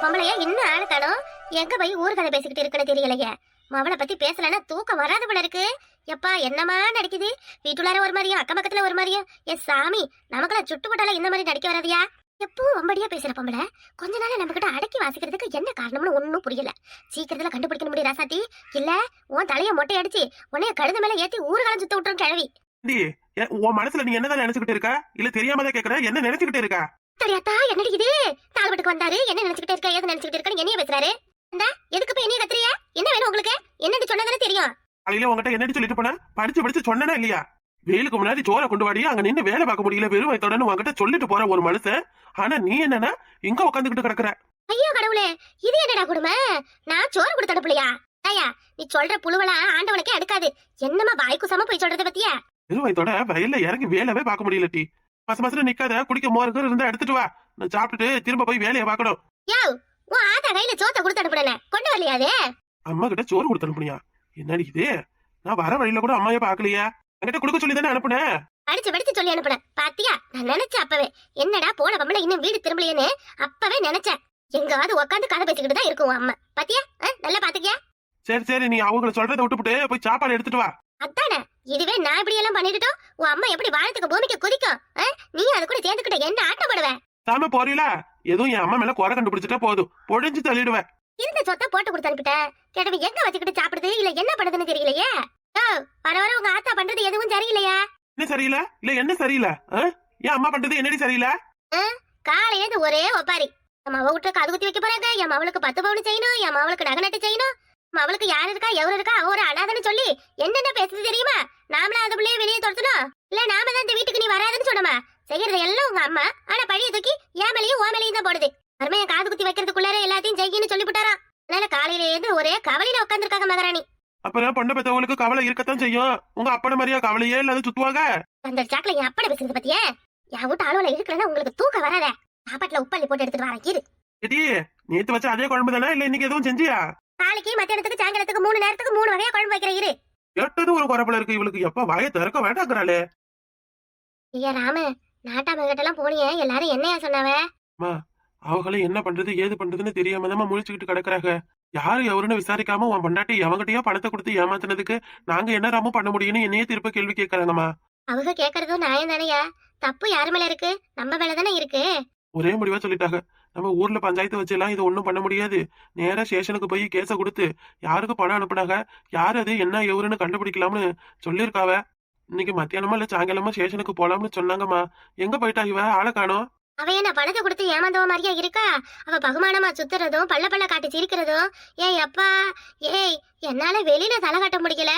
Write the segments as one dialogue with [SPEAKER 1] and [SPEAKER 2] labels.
[SPEAKER 1] பொம்பளைய இன்னும் ஆளத்தானோ எங்க போய் ஊர் கதை பேசிக்கிட்டு இருக்குன்னு தெரியலையே. மவளை பத்தி பேசலன்னா தூக்கம் வராது போல இருக்கு. எப்பா என்னமா நடிக்குது, வீட்டுள்ளார ஒரு மாதிரியும் அக்கம் பக்கத்துல ஒரு மாதிரியும். என் சாமி, நமக்கெல்லாம் சுட்டுப்பட்டால இந்த மாதிரி நடிக்க வராதியா? எப்பவும் வம்படியா பேசுற பொம்பளை கொஞ்ச நாள் நம்ம கிட்ட அடக்கி வாசிக்கிறதுக்கு என்ன காரணம்னு ஒன்னும் புரியல. சீக்கிரத்துல கண்டுபிடிக்க முடியும் ராசாத்தி. இல்ல உன் தலைய மொட்டை அடிச்சு உன்னைய கழுத மேல ஏத்தி ஊர்காலம் சுத்த விட்டுரும் கிழவி.
[SPEAKER 2] உன் மனசுல நீ என்னதான் நினைச்சுக்கிட்டு இருக்க? இல்ல தெரியாமதான் கேக்குற, என்ன நினைச்சுக்கிட்டு இருக்கா?
[SPEAKER 1] தெரியாத்தா என்ன அடிக்குது? தாழ்வட்டுக்கு வந்தாரு, என்ன நினைச்சுக்கிட்டே இருக்க, ஏது நினைச்சுக்கிட்டு இருக்கன்னு என்னைய பேசுறாரு. எதுக்கு போய் என்னைய கத்துறியா? என்ன வேணும் உங்களுக்கு? என்னன்னு சொன்னதானே தெரியும்.
[SPEAKER 2] காலையில உங்ககிட்ட என்னடி சொல்லிட்டு போன? படிச்சு சொன்னா இல்லையா? வெயிலுக்கு முன்னாடி சோற கொண்டு வாடி, அங்க நின்று வேலை பார்க்க முடியல வெறும் வயத்தோடன்னு உங்ககிட்ட சொல்லிட்டு போற ஒரு மனுஷன். ஆனா நீ என்னன்னா இங்க உட்காந்துக்கிட்டு கிடக்குற.
[SPEAKER 1] ஐயோ கடவுளே, இது என்னடா கொடுமை? நான் சோறு கொடுத்து அனுப்பலையா? தாயா, நீ சொல்ற புழுவலா ஆண்டவனுக்கே அடுக்காது. என்னமா வாய்க்குசமா போய் சொல்றத பத்தியா?
[SPEAKER 2] வெறும் வயத்தோட வயல்ல இறங்கி வேலைவே பார்க்க முடியல. டி மசமசன்னு நிக்காத, குடிக்க மோருக்கு இருந்தா எடுத்துட்டு வா. நான் சாப்பிட்டுட்டு திரும்ப போய் வேலையை பார்க்கணும்.
[SPEAKER 1] யோ, உன் ஆத்தா கையில சோத்த கொடுத்து அனுப்புனே, கொண்டு வரலையாதே?
[SPEAKER 2] அம்மா கிட்ட சோறு கொடுத்து அனுப்புனியா? என்னடி இது? நான் வர வழியில கூட அம்மாவே பாக்கலையா? என்கிட்ட குடுக்க சொல்லி தானே அனுப்புனேன்.
[SPEAKER 1] படிச்சு சொல்லி அனுப்புனேன் பாத்தியா? நான் நினைச்சேன் அப்பவே, என்னடா போன பம்பளை இன்னும் வீடு திரும்பலையேன்னு அப்பவே நினைச்சேன். எங்காவது உட்காந்து கதை பேசிக்கிட்டு தான் இருக்கும் அம்மா. பாத்தியா? நல்லா பாத்துக்கியா?
[SPEAKER 2] சரி நீ அவங்கள சொல்றதை விட்டுப்புட்டு போய் சாப்பாடு எடுத்துட்டு வா.
[SPEAKER 1] அதானே, இதுவே நான் இப்படி எல்லாம் பண்ணிட்டோம் உன் அம்மா எப்படி வானத்துக்கு பூமிக்கு குதிக்கும்? நீ அது கூட சேர்ந்துக்கிட்ட என்ன ஆட்டம் போடுவேன்?
[SPEAKER 2] சாம போறீங்களா? எதுவும் என் அம்மா மேல குறை கண்டுபிடிச்சிட்டா போதும், பொழிஞ்சு தள்ளிடுவேன்.
[SPEAKER 1] இருந்த சொத்தை போட்டு கொடுத்து அனுப்பிட்டேன். கிழவி எங்க வச்சுக்கிட்டு சாப்பிடுது இல்ல என்ன பண்ணுதுன்னு தெரியலையே. வர வர உங்க ஆத்தா பண்றது எதுவும் சரியில்லையா?
[SPEAKER 2] என்ன சரியில்லை? இல்ல என்ன சரியில்லை? என் அம்மா பண்றது என்னடி சரியில்லை?
[SPEAKER 1] காலையில ஒரே ஒப்பாரி. என் மவ விட்டு காது குத்தி வைக்க போறாங்க, என் மவளுக்கு 10 பவுன் செய்யணும், என் மவளுக்கு நகை நட்டு செய்யணும், மவளுக்கு யாரு இருக்கா எவரு இருக்கா அவ ஒரு அனாதன்னு சொல்லி என்னென்ன பேசுது தெரியுமா? நாமளா அந்த பிள்ளைய வெளியே துரத்தணும், இல்ல நாம தான் இந்த வீட்டுக்கு நீ வராதுன்னு சொன்னமா? செய்யறது எல்லாம் உங்க அம்மா. ஆனா பழிய தூக்கி என் மேலையும் ஓ மேலையும் தான் போடுது. மருமைய காது குத்தி வைக்கிறதுக்குள்ளார எல்லாத்தையும் செய்யின்னு சொல்லி விட்டாராம். அதனால காலையில இருந்து ஒரே கவலையில உட்காந்துருக்காங்க மகாராணி.
[SPEAKER 2] அப்புறம் பொண்ணை பெற்றவங்களுக்கு கவலை இருக்கத்தான் செய்யும். உங்க அப்பன மாதிரியா கவலையே இல்லாத சுத்துவாங்க.
[SPEAKER 1] அந்த சாக்குல என் அப்பட பேசுறது பத்தியே. என் வீட்டு அலுவல இருக்கிறதா உங்களுக்கு தூக்கம் வராத. சாப்பாட்டுல உப்பள்ளி போட்டு எடுத்துட்டு வரேன் கீரு.
[SPEAKER 2] நேத்து வச்ச அதே குழம்பு தானே, இல்ல இன்னைக்கு எதுவும் செஞ்சியா?
[SPEAKER 1] நாளைக்கு மத்தியானத்துக்கு சாயங்காலத்துக்கு 3 நேரத்துக்கு 3 வகையா குழம்பு வைக்கிற இரு.
[SPEAKER 2] எட்டது ஒரு குறைப்புல இருக்கு இவளுக்கு. எப்ப வாயை திறக்க வேண்டாங்கிறாளே.
[SPEAKER 1] ஐயா ராம, நாட்டாம கிட்ட எல்லாம் போனியே, எல்லாரும் என்னையா சொன்னாவ?
[SPEAKER 2] அவங்களே என்ன பண்றது ஏது பண்றதுன்னு தெரியாம தான் முழிச்சுக்கிட்டு கிடக்குறாங்க. யாரு எவருன்னு விசாரிக்காம உன் பொண்டாட்டி எவங்கிட்டயோ பணத்தை கொடுத்து ஏமாத்தினதுக்கு நாங்க என்ன ராம பண்ண முடியும்னு என்னையே திருப்ப கேள்வி கேட்கறாங்கம்மா.
[SPEAKER 1] அவங்க கேக்குறதும் நியாயம் தானையா? தப்பு யாரு மேல இருக்கு? நம்ம மேலதானே இருக்கு.
[SPEAKER 2] ஒரே முடிவா சொல்லிட்டாங்க, நம்ம ஊர்ல பஞ்சாயத்து வச்செல்லாம் இது ஒண்ணும் பண்ண முடியாது. நேரா ஸ்டேஷனுக்கு போய் கேஸ கொடுத்து யாருக்கு பணம் அனுப்புனாங்க, யாரு அது என்ன எவருன்னு கண்டுபிடிக்கலாம்னு சொல்லிருக்காவ. இன்னைக்கு மத்தியானமா இல்ல சாயங்காலமா ஸ்டேஷனுக்கு போலாம்னு சொன்னாங்கம்மா. எங்க போயிட்டா இவ? ஆளை காணோம்.
[SPEAKER 1] அவ என்ன பணத்தை கொடுத்து ஏமாந்தவ மாதிரியா இருக்கா? அவ பகுமானமா சுத்துறதும் பள்ள காட்டி சிரிக்கிறதும். ஏய் அப்பா, ஏய் என்னால வெளியில தலை காட்ட முடியல.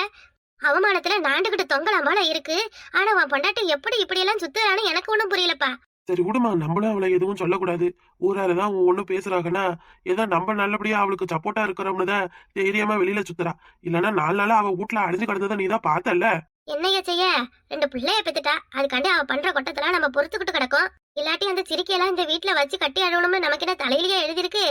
[SPEAKER 1] அவமானத்துல நாண்டுகிட்டு தொங்கலாமால இருக்கு. ஆனா உன் பொண்டாட்டி எப்படி இப்படி எல்லாம் சுத்துறான்னு எனக்கு ஒண்ணும் புரியலப்பா.
[SPEAKER 2] சரி விடுமா, நம்மளும் அவளை எதுவும் சொல்லக்கூடாது. ஊராலதான் ஒண்ணு பேசுறாங்கன்னா ஏதோ நம்ம நல்லபடியா அவளுக்கு சப்போர்ட்டா இருக்கிறோம்னு தான் தைரியமா வெளியில சுத்துறா. இல்லன்னா 4 நாளா அவ வீட்டுல அடைஞ்சு கிடந்ததை நீதான் பார்த்தல்ல.
[SPEAKER 1] என்னைய செய்ய, 2 பிள்ளைய பெத்துட்டா. அதுக்காண்டி அவ பண்ற கொட்டத்தெல்லாம் நம்ம பொறுத்துக்கிட்டு கிடக்கும். இல்லாட்டி அந்த சிரிக்கையெல்லாம் இந்த வீட்டுல வச்சு கட்டி அழணும்னு நமக்கு என்ன தலையிலேயே எழுதிருக்கு?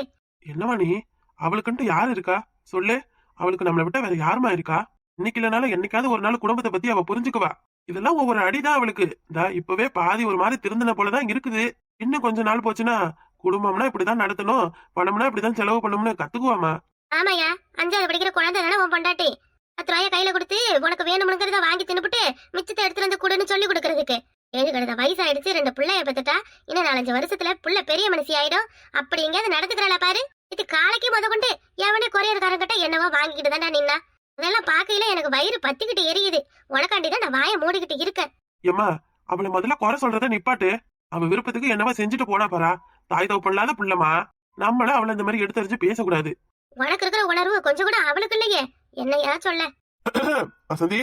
[SPEAKER 2] என்னவா நீ? அவளுக்குன்ட்டு யாரு இருக்கா சொல்லு? அவளுக்கு நம்மளை விட்டா வேற யாருமா இருக்கா? இன்னைக்கு இல்லனாலும் என்னைக்காவது ஒரு நாள் குடும்பத்தை பத்தி அவ புரிஞ்சுக்குவா. இதெல்லாம் ஒவ்வொரு அடிதான் அவளுக்கு. இப்பவே பாதி ஒரு மாதிரி திருந்தின போலதான் இருக்குது. இன்னும் கொஞ்ச நாள் போச்சுன்னா குடும்பம்னா இப்படிதான் நடத்தணும், பணம்னா இப்படிதான் செலவு பண்ணணும்னு கத்துக்குவாமா.
[SPEAKER 1] ஆமாயா, 5வது படிக்கிற குழந்தை தானே உன் பொண்டாட்டி. 10 ரூபாய கையில கொடுத்து உனக்கு வேணும்னுங்கிறத வாங்கி தின்னுபிட்டு மிச்சத்தை எடுத்துட்டு வந்து குடுன்னு சொல்லி கொடுக்கறதுக்கு. ஏழு கழுத வயசாயிடுச்சு, 2 பிள்ளைய பெத்துட்டா. இன்னும் 4-5 வருஷத்துல புள்ள பெரிய மனுஷி ஆயிடும். அப்படி எங்கேயாவது நடந்துக்கிறாளா பாரு. இது காலைக்கு முத கொண்டு எவனே கொரியர்காரங்கிட்ட என்னவோ வாங்கிக்கிட்டு தானே நின்னா. அதெல்லாம் பாக்கையில எனக்கு வயிறு பத்திக்கிட்டு எரியுது. உனக்காண்டிதான் நான் வாயை மூடிக்கிட்டு இருக்கேன்.
[SPEAKER 2] ஏமா, அவளை முதல்ல குறை சொல்றத நிப்பாட்டு. அவ விருப்பத்துக்கு என்னவா செஞ்சுட்டு போனா பாரா. தாய் தகப்பன் இல்லாத புள்ளமா, நம்மள அவளை இந்த மாதிரி எடுத்தறிஞ்சு பேசக்கூடாது.
[SPEAKER 1] உனக்கு இருக்கிற உணர்வு கொஞ்சம் கூட அவளுக்கு இல்லையே. என்னையா சொல்ல?
[SPEAKER 2] வசந்தி,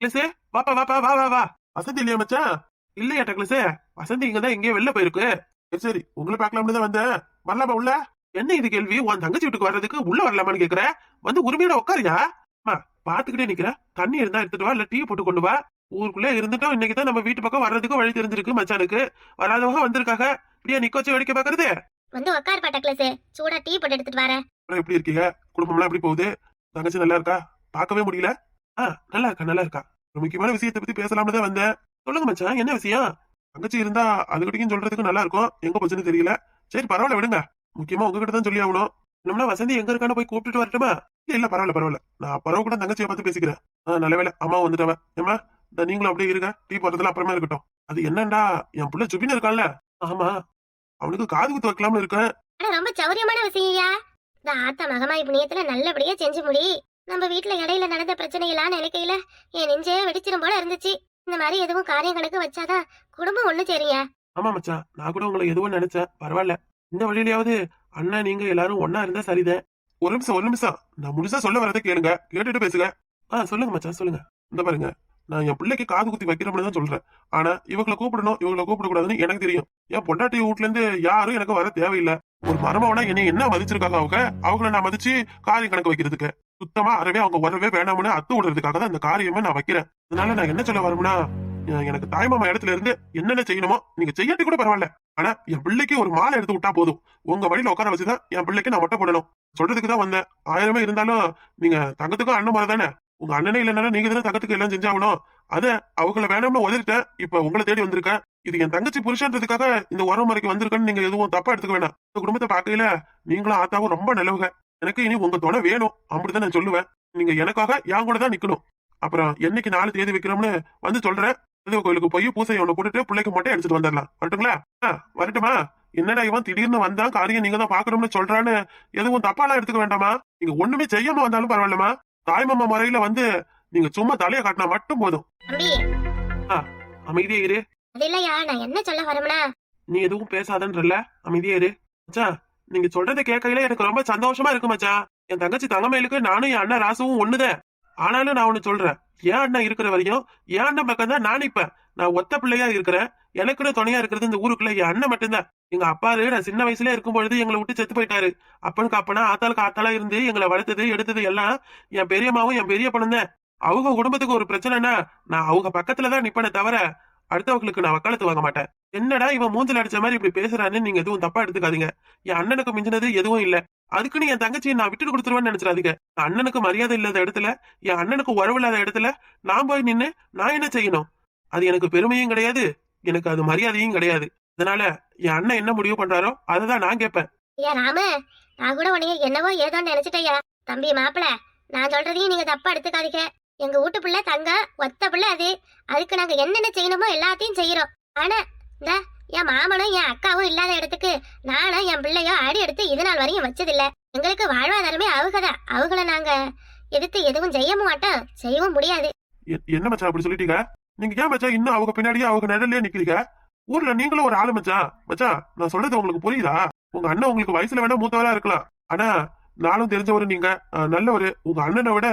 [SPEAKER 2] கிளசே வாப்பா வாப்பா வா வா வா. வசந்தி இல்லையா மச்சான்? இல்லையா டக்ளசே, வசந்தி இங்கதான் எங்கேயோ வெளில போயிருக்கு. சரி உங்களை பாக்கலாம்னு தான் வந்தேன். வரலாமா உள்ள? என்ன இது கேள்வி? உன் தங்கச்சி வீட்டுக்கு வர்றதுக்கு உள்ள வரலாமான்னு கேக்குற? வந்து உரிமையோட உட்காரியா? பாத்துக்கிட்டே நிக்கிற. தண்ணி இருந்தா எடுத்துட்டு வா, இல்ல டீ போட்டு கொண்டு வா. ஊருக்குள்ளே இருந்துட்டோம். இன்னைக்குதான் நம்ம வீட்டு பக்கம் வர்றதுக்கு வழி தெரிஞ்சிருக்கு மச்சானுக்கு. வராதவங்க வந்திருக்காங்க. இப்படியா நிக்க வச்சு வேடிக்கை பாக்குறது?
[SPEAKER 1] வந்து உட்கார் பட்டக்லசே, சூடா டீ போட்டு எடுத்துட்டு வரேன்.
[SPEAKER 2] எப்படி இருக்கீங்க? குடும்பம்லாம் எப்படி போகுது? தங்கச்சி நல்லா இருக்கா? பார்க்கவே முடியல. நல்லா இருக்கா நல்லா இருக்கா. ஒரு முக்கியமான விஷயத்தை பத்தி பேசலாம்னு தான் வந்தேன். சொல்லுங்க மச்சான், என்ன விஷயம்? தங்கச்சி இருந்தா அதுகிட்டையும் சொல்றதுக்கு நல்லா இருக்கும். எங்க போச்சுன்னு தெரியல. சரி பரவாயில்ல விடுங்க. முக்கியமா உங்ககிட்ட தான் சொல்லி ஆகணும். இன்னும்னா வசந்தி எங்க இருக்கான்னு போய் கூப்பிட்டுட்டு வரட்டுமா? இல்ல பரவாயில்ல பரவாயில்ல, நான் பரவ கூட தங்கச்சியை பார்த்து பேசிக்கிறேன். நல்ல வேலை அம்மா வந்துட்டவ. ஏமா இந்த நீங்களும் அப்படியே இருங்க, டீ போறதுல அப்புறமா இருக்கட்டும். அது என்னண்டா, என் புள்ள சுபின் இருக்கான்ல, ஆமா, அவனுக்கு காது குத்து வைக்கலாம்னு இருக்கேன்.
[SPEAKER 1] ஆனா ரொம்ப சௌரியமான விஷயம்யா. இந்த ஆத்தா மகமாய் புண்ணியத்துல நல்லபடியா செஞ்சு முடி. நம்ம வீட்டுல இடையில நடந்த பிரச்சனையெல்லாம் நினைக்கையில என் நெஞ்சே வெடிச்சிரும் போல இருந்துச்சு. இந்த மாதிரி எதுவும் காரியம் கணக்கு வச்சாதான் குடும்பம் ஒண்ணு சரியா.
[SPEAKER 2] ஆமா மச்சான், நான் கூட உங்களை எதுவும் நினைச்சேன். பரவாயில்ல, இந்த வழியிலயாவது அண்ணா நீங்க எல்லாரும் ஒன்னா இருந்தா சரிதான். ஒரு நிமிஷம் நான் முழுசா சொல்ல வரதை கேளுங்க, கேட்டுட்டு பேசுங்க. சொல்லுங்க மச்சான் சொல்லுங்க. இந்த பாருங்க, நான் என் பிள்ளைக்கு காது குத்தி வைக்கிறோம்னு தான் சொல்றேன். ஆனா இவங்களை கூப்பிடணும் இவங்களை கூப்பிடக்கூடாதுன்னு எனக்கு தெரியும். என் பொண்டாட்டி வீட்ல இருந்து யாரும் எனக்கு வர தேவையில்லை. ஒரு மருமவனா என்னை என்ன மதிச்சிருக்காங்க அவங்கள நான் மதிச்சு காரியம் கணக்கு வைக்கிறதுக்கு சுத்தமா அறவே அவங்க வரவே வேணாம்னு அத்து விடுறதுக்காக தான் இந்த காரியமே நான் வைக்கிறேன். அதனால நான் என்ன சொல்ல வரேன்னா, எனக்கு தாய்மாமா இடத்துல இருந்து என்னென்ன செய்யணுமோ நீங்க செய்யாட்டி கூட பரவாயில்ல. ஆனா என் பிள்ளைக்கு ஒரு மாலை எடுத்து விட்டா போதும். உங்க வழியில உட்கார வச்சுதான் என் பிள்ளைக்கு நான் மொட்டை போடணும். சொல்றதுக்கு தான் வந்தேன். 1000 இருந்தாலும் நீங்க தங்கத்துக்கும் அண்ணன் மாதிரி தானே. உங்க அண்ணனே இல்லைனாலும் நீங்க தானே தங்கத்துக்கு எல்லாம் செஞ்சாகணும். அத அவங்கள வேணாம்னு உதறிட்டேன். இப்ப உங்களை தேடி வந்திருக்கேன். இது என் தங்கச்சி புருஷன்றதுக்காக இந்த உரம் முறைக்கு வந்திருக்கேன்னு நீங்க எதுவும் தப்பா எடுத்துக்க வேணாம். இந்த குடும்பத்தை பார்க்கையில நீங்களும் ஆத்தாவும் ரொம்ப நல்லவங்க. எனக்கு இனி உங்க துணை வேணும், அப்படிதான் நான் சொல்லுவேன். நீங்க எனக்காக என் கூட தான் நிக்கணும். அப்புறம் என்னைக்கு 4 தேதி வைக்கிறோம்னு வந்து சொல்றேன். கோயிலுக்கு போய் பூசை ஒண்ணு போட்டுட்டு பிள்ளைக்கு மட்டும் எடுத்துட்டு வந்துடலாம். வரட்டுங்களா? வரட்டுமா? என்னடா இவன் திடீர்னு வந்தா காரியம் நீங்க தான் பாக்கணும்னு சொல்றான்னு எதுவும் தப்பாலாம் எடுத்துக்க வேண்டாமா? நீங்க ஒண்ணுமே செய்யாம வந்தாலும் பரவாயில்லமா. தாய்மாமா முறையில வந்து நீங்க சும்மா தலைய காட்டினா மட்டும் போதும். அமைதியா இரு.
[SPEAKER 1] அது இல்லையா, நான் என்ன சொல்ல வரேன்னா,
[SPEAKER 2] நீ எதுவும் பேசாதன்றல, அமைதியா இரு. மச்சான், நீங்க சொல்றதை கேட்கையில எனக்கு ரொம்ப சந்தோஷமா இருக்கு மச்சான். என் தங்கச்சி தங்கமயிலுக்கு நானும் என் அண்ணன் ராசுவும் ஒண்ணுதான். ஆனாலும் நான் ஒண்ணு சொல்றேன், என் அண்ணன் இருக்கிற வரையும் என் அண்ணன் பக்கம் தான் நான் இப்ப. நான் ஒத்த பிள்ளையா இருக்கிறேன். எனக்குன்னு துணையா இருக்கிறது இந்த ஊருக்குள்ள என் அண்ணன் மட்டும்தான். எங்க அப்பாரு நான் சின்ன வயசுல இருக்கும் பொழுது எங்களை விட்டு செத்து போயிட்டாரு. அப்பனுக்கு அப்பனா ஆத்தாளுக்கு ஆத்தாளா இருந்து எங்களை வளர்த்தது எடுத்தது எல்லாம் என் பெரியம்மாவும் என் பெரிய பொண்ணும் தான். அவங்க குடும்பத்துக்கு ஒரு பிரச்சனைனா நான் அவங்க பக்கத்துலதான் நிப்பனே தவிர அடுத்தவங்களுக்கு நான் வக்காலத்து வாங்க மாட்டேன். என்னடா இவன் மூஞ்சில அடிச்ச மாதிரி இப்படி பேசுறான்னு நீங்க எதுவும் தப்பா எடுத்துக்காதீங்க. என் அண்ணனுக்கு மிஞ்சினது எதுவும் இல்ல. அதுக்குன்னு என் தங்கச்சியை நான் விட்டுட்டு கொடுத்துருவேன்னு நினைச்சிடாதீங்க. அண்ணனுக்கு மரியாதை இல்லாத இடத்துல, என் அண்ணனுக்கு உறவு இல்லாத இடத்துல நான் போய் நின்னு நான் என்ன செய்யணும்? அது எனக்கு பெருமையும் கிடையாது, எனக்கு அது மரியாதையும் கிடையாது. அதனால என் அண்ணன் என்ன முடிவு பண்றாரோ அததான் நான் கேட்பேன்.
[SPEAKER 1] ஐயா ராம, நான் கூட உனைய என்னவோ ஏதோன்னு நினைச்சிட்டேயா. தம்பி மாப்பிள, நான் சொல்றதையும் நீங்க தப்பா எடுத்துக்காதீங்க. எங்க வீட்டு பிள்ளை தங்க ஒத்த பிள்ளை அது. அதுக்கு நாங்க என்னென்ன செய்யணுமோ எல்லாத்தையும் செய்யறோம். ஆனா இந்த என் மாமனும் என் அக்காவும் இல்லாத இடத்துக்கு நானும் என் பிள்ளையோ அடி எடுத்து இது நாள் வரையும் வச்சதில்ல. எங்களுக்கு வாழ்வாதாரமே அவங்கதான். அவங்கள நாங்க எதிர்த்து எதுவும் செய்யவும் மாட்டோம், செய்யவும் முடியாது.
[SPEAKER 2] என்ன மச்சான் அப்படி சொல்லிட்டீங்க? நீங்க ஏன் மச்சான் இன்னும் அவங்க பின்னாடியே அவங்க நிழல்லே நிக்கிறீங்க? ஊர்ல நீங்களும் ஒரு ஆளு மச்சான். மச்சான், நான் சொல்றது உங்களுக்கு புரியுதா? உங்க அண்ணன் உங்களுக்கு வயசுல வேணா மூத்தவரா இருக்கலாம். ஆனா நானும் தெரிஞ்சவரு, நீங்க நல்லவரு. உங்க அண்ணனை விட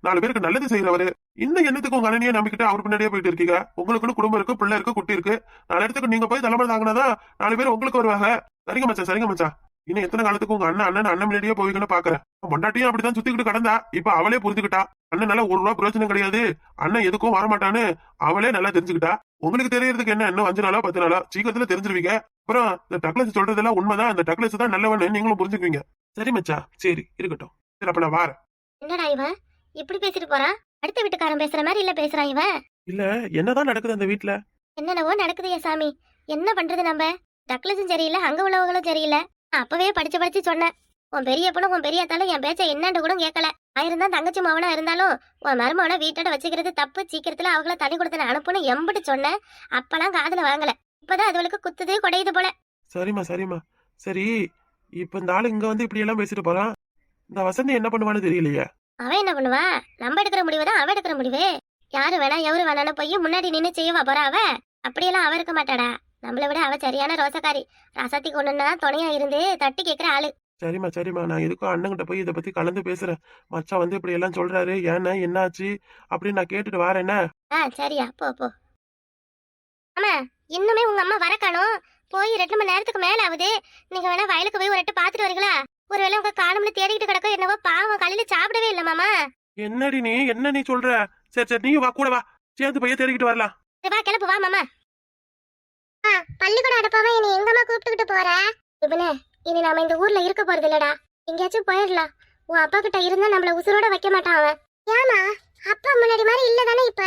[SPEAKER 2] 4 பேருக்கு நல்லது செய்யறவரு. இந்த எண்ணத்துக்கு உங்க அண்ணனையே நம்பிக்கிட்டு அவர் பின்னாடியே போயிட்டு இருக்கீங்க. உங்களுக்குன்னு குடும்பம் இருக்கு, பிள்ளை இருக்கு, குட்டி இருக்கு. 4 இடத்துக்கு நீங்க போய் தலைமை தாங்கினாதான் 4 பேர் உங்களுக்கு வருவாங்க. சரிங்க மச்சான், சரிங்க மச்சான். இன்னும் எத்தனை காலத்துக்கு உங்க அண்ணன் முன்னாடியே போவீங்கன்னு பாக்குறேன். பொண்டாட்டியும் அப்படித்தான் சுத்திக்கிட்டு கடந்தா. இப்ப அவளே புரிஞ்சுக்கிட்டா அண்ணனால 1 ரூபா பிரயோஜனம் கிடையாது, அண்ணன் எதுக்கும் வரமாட்டான்னு அவளே நல்லா தெரிஞ்சுக்கிட்டா. உங்களுக்கு தெரியறதுக்கு என்ன, இன்னும் 5 நாளோ 10 நாளோ சீக்கிரத்துல தெரிஞ்சிருவீங்க. அப்புறம் இந்த டக்ளஸ் சொல்றதெல்லாம் உண்மைதான், அந்த டக்ளஸ் தான் நல்லவன்னு நீங்களும் புரிஞ்சுக்குவீங்க. சரி மச்சா, சரி இருக்கட்டும். சரி அப்ப நான் வாரேன்.
[SPEAKER 1] என்னடா இவன் இப்படி பேசிட்டு போறான்? அடுத்த வீட்டுக்காரன் பேசுற மாதிரி இல்ல பேசுறான் இவன்.
[SPEAKER 2] இல்ல, என்னதான் நடக்குது அந்த வீட்டுல?
[SPEAKER 1] என்னென்னவோ நடக்குது சாமி. என்ன பண்றது நம்ம? டக்ளஸும் சரியில்லை, அங்க உள்ளவங்களும் சரியில்லை. அப்பவே படிச்சு சொன்னேன். உன் பெரிய பொண்ணு உன் பெரிய தாலும் என் பேச்ச என்னன்னு கூட கேட்கல. ஆயிருந்தா தங்கச்சி மவனா இருந்தாலும் உன் மருமவனை வீட்டோட வச்சுக்கிறது தப்பு, சீக்கிரத்துல அவங்கள தனி கொடுத்து அனுப்புன்னு எம்பிட்டு சொன்னேன். அப்பெல்லாம் காதுல வாங்கல. இப்பதான் அதுவளுக்கு குத்துது கொடையுது போல.
[SPEAKER 2] சரிம்மா சரிம்மா. சரி, இப்ப இந்த ஆளு இங்க வந்து இப்படி எல்லாம் பேசிட்டு போறான். இந்த வசந்தி என்ன பண்ணுவான்னு தெரியலையே.
[SPEAKER 1] அவன் என்ன பண்ணுவா? நம்ம எடுக்கிற முடிவுதான் அவ எடுக்கிற முடிவு. யாரு வேணா எவரு வேணான்னு போய் முன்னாடி நின்னு செய்யவா போறா அவ? அப்படியெல்லாம் அவ இருக்க மாட்டாடா. நம்மளை விட அவ சரியான ரோசக்காரி. ரசத்துக்கு ஒண்ணுன்னா துணையா இருந்து தட்டி கேட்கிற ஆளு.
[SPEAKER 2] சரிம்மா சரிம்மா, நான் எதுக்கும் அண்ணங்கிட்ட போய் இதை பத்தி கலந்து பேசுறேன். மச்சான் வந்து இப்படி எல்லாம் சொல்றாரு, ஏன்னா என்னாச்சு அப்படின்னு நான் கேட்டுட்டு வரேன்.
[SPEAKER 1] சரியா, போ போ. ஆமா, இன்னுமே உங்க அம்மா வர காணோம். போய் 2 மணி நேரத்துக்கு மேல ஆகுது. நீங்க வேணா வயலுக்கு போய் ஒரு எட்டு பாத்துட்டு வரீங்களா? ஒருவேளை உங்க காலம்ல தேடிக்கிட்டு கிடக்கோ என்னவோ. பாவம், காலையில சாப்பிடவே இல்ல மாமா.
[SPEAKER 2] என்னடி நீ என்ன நீ சொல்ற? சரி சரி, நீ வா கூட வா, சேர்ந்து போய் தேடிக்கிட்டு வரலாம்.
[SPEAKER 1] வா, கிளப்பு வா மாமா. பள்ளிக்கூடம் அடப்பாவ இனி எங்கம்மா கூப்பிட்டுக்கிட்டு போற? இவனே, இனி நாம இந்த ஊர்ல இருக்க போறது இல்லடா. எங்கேயாச்சும் போயிடலாம். உன் அப்பா கிட்ட இருந்தா நம்மள உசுரோட வைக்க மாட்டான் அவன். ஏமா, அப்பா முன்னாடி மாதிரி இல்லதானே இப்ப?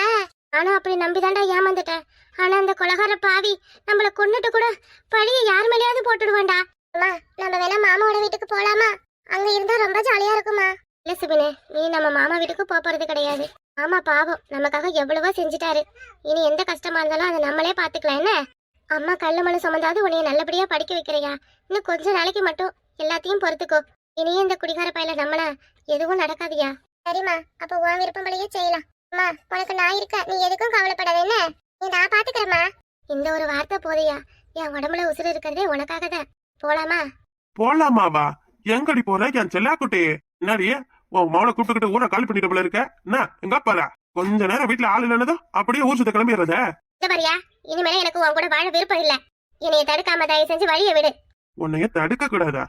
[SPEAKER 1] நானும் அப்படி நம்பிதான்டா ஏமாந்துட்டேன். ஆனா அந்த கொலகார பாவி நம்மள கொன்னுட்டு கூட பழிய யார் மேலேயாவது போட்டுடுவான்டா. அம்மா நம்ம வேணா மாமாவோட வீட்டுக்கு போலாமா? அங்க இருந்தா ரொம்ப ஜாலியா இருக்குமா? இல்ல சுபினே, நீ நம்ம மாமா வீட்டுக்கு போறது கிடையாது. ஆமா பாவம், நமக்காக எவ்வளவோ செஞ்சுட்டாரு. இனி எந்த கஷ்டமா இருந்தாலும் அதை நம்மளே பாத்துக்கலாம் என்ன? அம்மா கல்லு மண்ணு சுமந்தாது உன்னைய நல்லபடியா படிக்க வைக்கிறியா? இன்னும் கொஞ்ச நாளைக்கு மட்டும் எல்லாத்தையும் பொறுத்துக்கோ. இனியும் இந்த குடிகார பையில நம்மள எதுவும் நடக்காதியா? சரிம்மா, அப்ப உன் விருப்பம்படியே செய்யலாம். அம்மா உனக்கு நான் இருக்க, நீ எதுக்கும் கவலைப்படாத என்ன? நீ நான் பாத்துக்கிறேம்மா. இந்த ஒரு வார்த்தை போதையா? என் உடம்புல உசுறு இருக்கிறதே உனக்காக தான். போலாமா?
[SPEAKER 2] போலாமாவா? எங்கடி போற என் செல்லாக்குட்டி? என்னடி உன் மவளை கூப்பிட்டுக்கிட்டு ஊரை காலி பண்ணிட்டு போல இருக்க? என்ன எங்க பாரு, கொஞ்ச நேரம் வீட்டுல ஆள் இல்லைன்னதும் அப்படியே ஊர் சுத்த கிளம்பிடுறத.
[SPEAKER 1] இந்த பாரியா, இனிமேல எனக்கு உன் கூட வாழ விருப்பம் இல்ல. என்னைய தடுக்காம தயவு செஞ்சு வழியை விடு.
[SPEAKER 2] உன்னைய தடுக்க கூடாதா?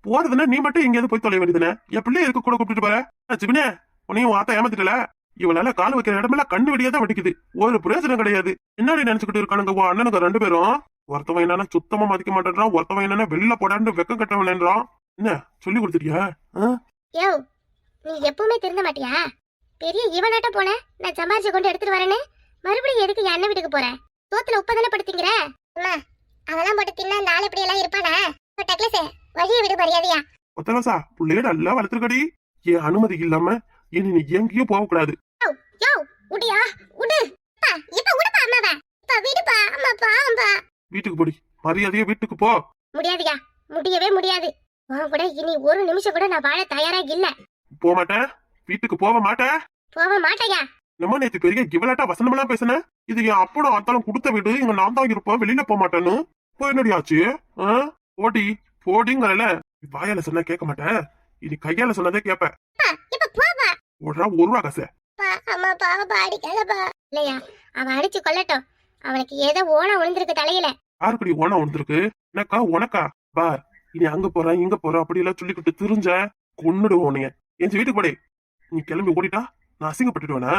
[SPEAKER 2] போறதுன்னா நீ மட்டும் எங்கேயாவது போய் தொலை வேண்டியதுனே. என் பிள்ளை எதுக்கு கூட கூப்பிட்டு போற? சிவனே, உன்னையும் வார்த்தை ஏமாத்திட்டல. இவளால கால் வைக்கிற இடமெல்லாம் கண்ணு வெடியாதான் வெடிக்குது. ஒரு பிரயோஜனம் கிடையாது. என்னடி நினைச்சுக்கிட்டு இருக்கானுங்க உன் அண்ணனுங்க 2 பேரும்? ஒருத்தவன் என்னன்னா சுத்தமா மதிக்க மாட்டேன்றான், ஒருத்தவன் என்னன்னா வெளில போடான்னு வெக்கம் கட்டவன்றான். என்ன சொல்லி கொடுத்துட்டியா?
[SPEAKER 1] யோ, நீ எப்பவுமே திருந்த மாட்டியா? பெரிய இவனாட்ட போன நான் சம்பாரிச்சு கொண்டு எடுத்துட்டு வரேன்னு மறுபடியும் எதுக்கு என் அண்ணன் வீட்டுக்கு போற? சோத்துல உப்ப தானே படுத்தீங்கிற? அம்மா அதெல்லாம் போட்டு தின்னா இந்த ஆள் இப்படி எல்லாம் இருப்பானா? டக்ளஸே வழியை விடு மரியாதையா.
[SPEAKER 2] ஒத்தலசா புள்ளைய நல்லா வளர்த்துருக்கடி. என் அனுமதி இல்லாம இனி நீ எங்கேயும் போக கூடாது.
[SPEAKER 1] யோ உடியா உடு. இப்ப உடுப்பா அம்மாவா. இப்ப விடுப்பா அம்மா பாவம்பா.
[SPEAKER 2] வீட்டுக்கு போடி, மரியாதையா வீட்டுக்கு போ.
[SPEAKER 1] முடியாதுயா, முடியவே முடியாது. உன் கூட இனி ஒரு நிமிஷம் கூட நான் வாழ தயாரா இல்ல.
[SPEAKER 2] போக மாட்டேன், வீட்டுக்கு போக மாட்டேன்.
[SPEAKER 1] போக மாட்டேயா?
[SPEAKER 2] நம்ம நேத்து பெரிய கிவலாட்டா வசனமெல்லாம் பேசுன. இது என் அப்பனும் அத்தாலும் கொடுத்த வீடு, இங்க நான் தான் இருப்போம், வெளியில போக மாட்டேன்னு. இப்போ என்னடி ஆச்சு? போடி போடிங்கறல. வாயால சொன்னா கேட்க மாட்டேன், இனி கையால சொன்னதே கேப்ப.
[SPEAKER 1] இப்ப போவா.
[SPEAKER 2] ஒரு ரூபா காசு.
[SPEAKER 1] அம்மா பாவப்பா அடிக்கலப்பா. இல்லையா, அவன் அடிச்சு கொல்லட்டும். அவனுக்கு ஏதோ ஓனம் விழுந்திருக்கு தலையில.
[SPEAKER 2] யாருக்குடி ஓனம் விழுந்திருக்கு? எனக்கா உனக்கா? பார், இனி அங்க போறேன் இங்க போறேன் அப்படி எல்லாம் சொல்லிக்கிட்டு திரிஞ்ச கொன்னுடுவோம் உன்னைய. என் வீட்டுக்கு போடே. நீ கிளம்பி ஓடிட்டா நான் அசிங்கப்பட்டுடுவேனா?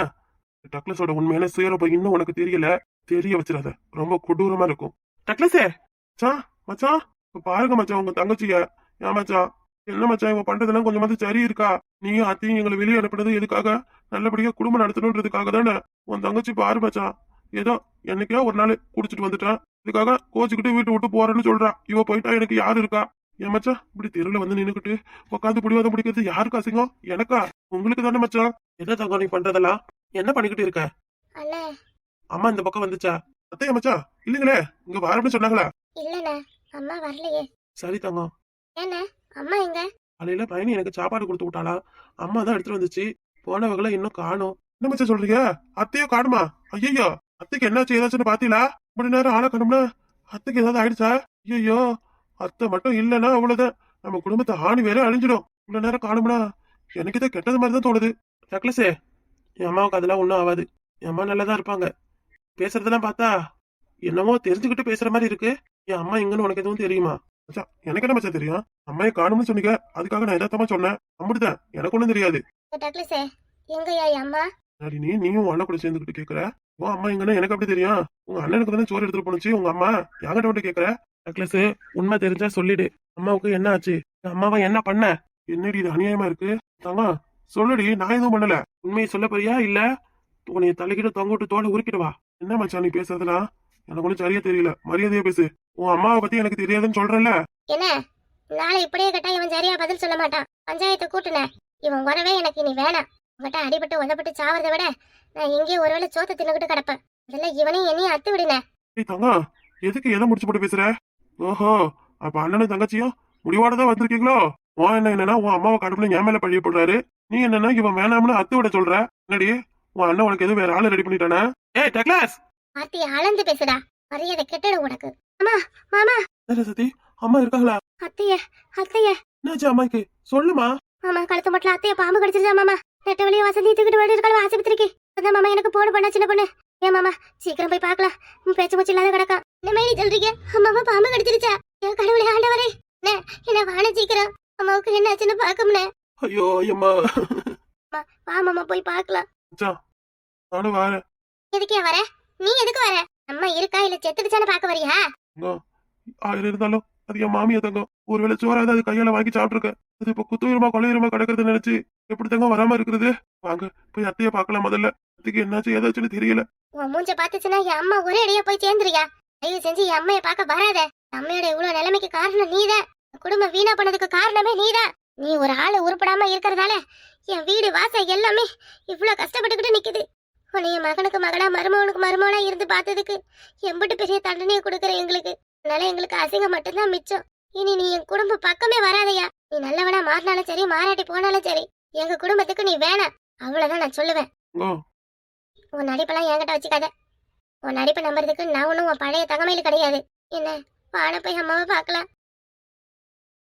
[SPEAKER 2] டக்ளஸோட உண்மையான சுயரூபம் இன்னும் உனக்கு தெரியல. தெரிய வச்சிடாத, ரொம்ப கொடூரமா இருக்கும். டக்ளஸே மச்சான், மச்சான் பாருங்க மச்சான் உங்க தங்கச்சிய. ஏன் மச்சான், என்ன மச்சான் இவன் பண்றதெல்லாம் கொஞ்சமாவது சரி இருக்கா? நீயும் அத்தையும் எங்களை வெளியே அனுப்புனது எதுக்காக? நல்லபடியா குடும்பம் நடத்தணுன்றதுக்காக தானே. உன் தங்கச்சி பாரு மச்சான், ஏதோ என்னைக்கோ ஒரு நாள் குடிச்சிட்டு வந்துட்டான், இதுக்காக கோச்சுக்கிட்டு வீட்டு விட்டு போறேன்னு சொல்றா. இவ போயிட்டா எனக்கு யாரு இருக்கா? என் மச்சான் இப்படி தெருவில் வந்து நின்னுக்கிட்டு உட்காந்து பிடிவாதம் பிடிக்கிறது யாருக்கு அசிங்கம்? எனக்கா? உங்களுக்கு தானே மச்சான். என்ன தங்கம் நீ பண்றதெல்லாம்? என்ன பண்ணிக்கிட்டு இருக்க? அம்மா இந்த பக்கம் வந்துச்சா? அத்தையா மச்சான் இல்லைங்களே, இங்க வரணும்னு சொன்னாங்களா?
[SPEAKER 1] இல்லண்ணே, அம்மா வரலையே.
[SPEAKER 2] சரி தங்கம்.
[SPEAKER 1] ஏண்ணே, அம்மா எங்க?
[SPEAKER 2] காலையில பையனி எனக்கு சாப்பாடு கொடுத்து விட்டாளா, அம்மா தான் எடுத்துட்டு வந்துச்சு. போனவங்கள இன்னும் காணும். என்ன மச்சான் சொல்றீங்க? அத்தையோ காணுமா? ஐயோ, அத்தைக்கு என்னாச்சு ஏதாச்சுன்னு பாத்தீங்களா? மணி நேரம் ஆள காணும்னா அத்தைக்கு ஏதாவது ஆயிடுச்சா? ஐயோ, அத்தை மட்டும் இல்லைன்னா அவ்வளவுதான், நம்ம குடும்பத்தை ஆணி வேற அழிஞ்சிடும். இவ்வளவு நேரம் காணும்னா எனக்கு தான் கெட்டது மாதிரி தான் தோணுது. டக்ளஸே, என் அம்மாவுக்கு அதெல்லாம் ஒன்றும் ஆகாது. என் அம்மா நல்லாதான் இருப்பாங்க. பேசுறதெல்லாம் பார்த்தா என்னமோ தெரிஞ்சுக்கிட்டு பேசுற மாதிரி இருக்கு. என் அம்மா எங்கன்னு உனக்கு எதுவும் தெரியுமா? மச்சான் எனக்கு என்ன மச்சான் தெரியும்? அம்மையை காணும்னு சொன்னீங்க, அதுக்காக நான் எதாத்தமா சொன்னேன். அப்படிதான், எனக்கு ஒண்ணும் தெரியாது.
[SPEAKER 1] டக்ளஸே எங்கயா அம்மா?
[SPEAKER 2] நீயும் அண்ணன் கூட சேர்ந்துக்கிட்டு கேக்குற. உன் அம்மா எங்கன்னா எனக்கு அப்படி தெரியும்? உங்க அண்ணனுக்கு தானே சோறு எடுத்துட்டு போனுச்சு உங்க அம்மா, யாங்கிட்ட மட்டும் கேக்குற? டக்ளஸ் உண்மை தெரிஞ்சா சொல்லிடு. அம்மாவுக்கு என்ன ஆச்சு? அம்மாவை என்ன பண்ண? என்னடி இது அநியாயமா இருக்கு? தங்க சொல்லுடி, நான் எதுவும் பண்ணல. உண்மையை சொல்ல போறியா இல்ல உன்னைய தலைக்கிட்ட தொங்க விட்டு தோலை உருக்கிடுவா? என்ன மச்சான் நீ பேசுறதுலாம் எனக்கு ஒன்றும் சரியா தெரியல. மரியாதையா பேசு. உன் அம்மாவை பத்தி எனக்கு தெரியாதுன்னு சொல்றேன்ல.
[SPEAKER 1] என்ன நாளை இப்படியே கேட்டா இவன் சரியா பதில் சொல்ல மாட்டான். பஞ்சாயத்தை கூட்டுன. இவன் வரவே எனக்கு இனி வேணாம். உங்ககிட்ட அடிபட்டு உதப்பட்டு சாவறதை விட நான் எங்கேயும் ஒருவேளை சோத்தை தின்னுக்கிட்டு கிடப்பேன். இதெல்லாம் இவனையும் என்னையும் அத்து விடுன.
[SPEAKER 2] தங்க எதுக்கு எதை முடிச்சு போட்டு பேசுற? ஓஹோ, அப்ப அண்ணனும் தங்கச்சியும் முடிவோடதான் வந்திருக்கீங்களோ? உன் என்ன என்னன்னா உன் அம்மாவை கடுப்புல என் மேல பழிய போடுறாரு. நீ என்னன்னா இவன் வேணாம்னு அத்து விட சொல்ற. என்னடி உன் அண்ணன் உனக்கு எதுவும் வேற ஆளு ரெடி பண்ணிட்டானா? ஏய் டக்ளஸ்,
[SPEAKER 1] வார்த்தையை அளந்து பேசுடா, மரியாதை கெட்டுடும் உனக்கு. அம்மா மாமா.
[SPEAKER 2] சதி அம்மா இருக்காங்களா?
[SPEAKER 1] அத்தைய அத்தைய
[SPEAKER 2] என்னாச்சு அம்மாக்கு? சொல்லுமா.
[SPEAKER 1] மாமா கழுத்து மட்டும் அத்தைய பாம்பு கடிச்சிருச்சா மாமா? நெட்ட வழிய வசதி தூக்கிட்டு ஓடி இருக்காளா ஆஸ்பத்திரிக்கு? அதான் மாமா எனக்கு போன பண்ணா சின்ன பொண்ணு. ஏன் மாமா சீக்கிரம் போய் பாக்கலாம், பேச்சு மூச்சு இல்லாத கிடக்கா. என்ன மாதிரி சொல்றீங்க? அம்மாவா பாம்பு கடிச்சிருச்சா? என் கடவுளே ஆண்டவரே, என்ன வாழ சீக்கிரம், அம்மாவுக்கு என்ன ஆச்சுன்னு பாக்கமுனே.
[SPEAKER 2] ஐயோ அம்மா.
[SPEAKER 1] வா மாமா போய் பாக்கலாம்.
[SPEAKER 2] நானும் வரேன்.
[SPEAKER 1] எதுக்கே வர? நீ எதுக்கு வர? அம்மா இருக்கா இல்ல செத்துடுச்சான்னு பாக்க வரியா?
[SPEAKER 2] ஆயிரம் இருந்தாலும் அது என் மாமியா தங்கம். ஒருவேளை சோறாவது அது கையால வாங்கி சாப்பிட்டுருக்க. அது இப்ப குத்துயிரமா கொலையுரமா கிடக்குறது நினைச்சு எப்படி தங்க வராம இருக்குது? வாங்க போய் அத்தைய பாக்கலாம். முதல்ல அத்தைக்கு என்னாச்சு ஏதாச்சுன்னு தெரியல.
[SPEAKER 1] உன் மூஞ்ச பாத்துச்சுன்னா என் அம்மா ஒரே அடியா போய் சேர்ந்துருயா. தயவு செஞ்சு என் அம்மைய பாக்க வராத. அம்மையோட இவ்வளவு நிலைமைக்கு காரணம் நீதான். குடும்பம் வீணா பண்ணதுக்கு காரணமே நீதான். நீ ஒரு ஆளு உருப்படாம இருக்கறதால என் வீடு வாசல் எல்லாமே இவ்வளவு கஷ்டப்பட்டுக்கிட்டு நிக்குது. உன்னைய மகனுக்கு மகனா மருமகனுக்கு மருமகனா இருந்து பார்த்ததுக்கு எம்பிட்டு பெரிய தண்டனையை கொடுக்குற எங்களுக்கு. அதனால எங்களுக்கு அசிங்கம் மட்டும்தான் மிச்சம். இனி நீ என் குடும்ப பக்கமே வராதையா. நீ நல்லவனா மாறினாலும் சரி மாறாட்டி போனாலும் சரி எங்க குடும்பத்துக்கு நீ வேணாம். அவ்வளவுதான் நான் சொல்லுவேன்.
[SPEAKER 2] ஓ
[SPEAKER 1] உன் நடிப்பெல்லாம் என்கிட்ட வச்சுக்காத. உன் நடிப்பை நம்புறதுக்கு நான் ஒன்னும் உன் பழைய தங்கமையில கிடையாது. என்ன வான போய் அம்மாவை பார்க்கலாம்.